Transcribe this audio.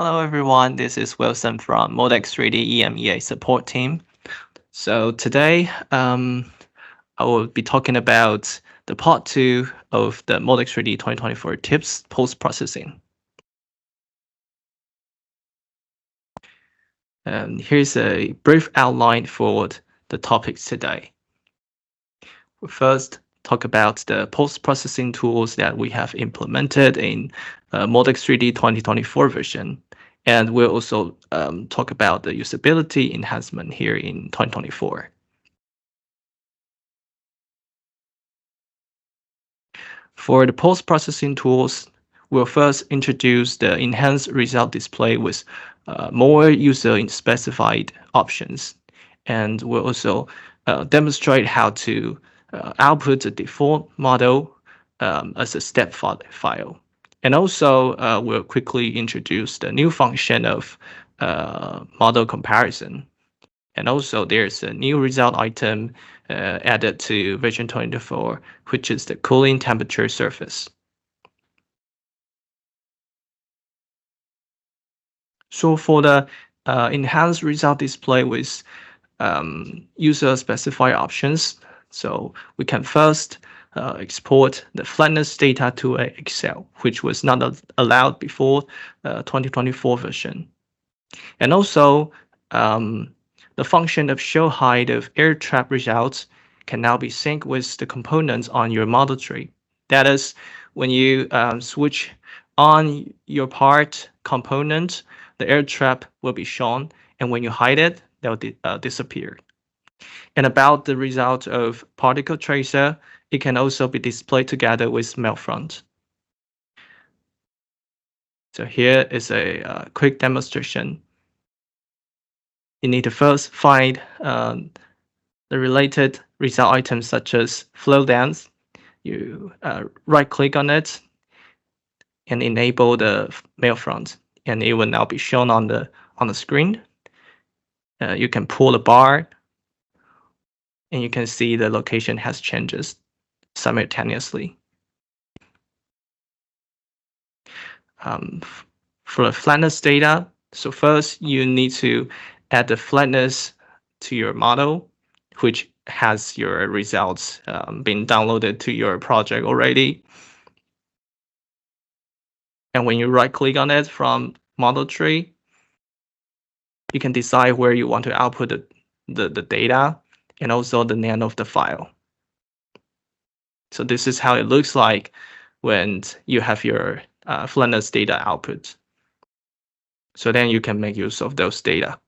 Hello everyone, this is Wilson from Moldex3D EMEA support team. So today I will be talking about the part 2 of the Moldex3D 2024 tips post-processing. And here's a brief outline for the topics today. We'll first talk about the post-processing tools that we have implemented in Moldex3D 2024 version. And we'll also talk about the usability enhancement here in 2024. For the post-processing tools, we'll first introduce the enhanced result display with more user-specified options. And we'll also demonstrate how to output the default model as a step file. And also, we'll quickly introduce the new function of model comparison. And also, there's a new result item added to version 24, which is the cooling temperature surface. So for the enhanced result display with user-specified options, so we can first export the flatness data to Excel, which was not allowed before 2024 version. And also, the function of show height of air trap results can now be synced with the components on your model tree. That is, when you switch on your part component, the air trap will be shown, and when you hide it, they'll disappear. And about the result of particle tracer, it can also be displayed together with melt front. So here is a quick demonstration. You need to first find the related result items such as flow length. You right-click on it and enable the melt front, and it will now be shown on the screen. You can pull the bar, and you can see the location has changes simultaneously. For the flatness data, so first you need to add the flatness to your model, which has your results been downloaded to your project already. And when you right-click on it from model tree, you can decide where you want to output the data and also the name of the file. So this is how it looks like when you have your flatness data output. So then you can make use of those data.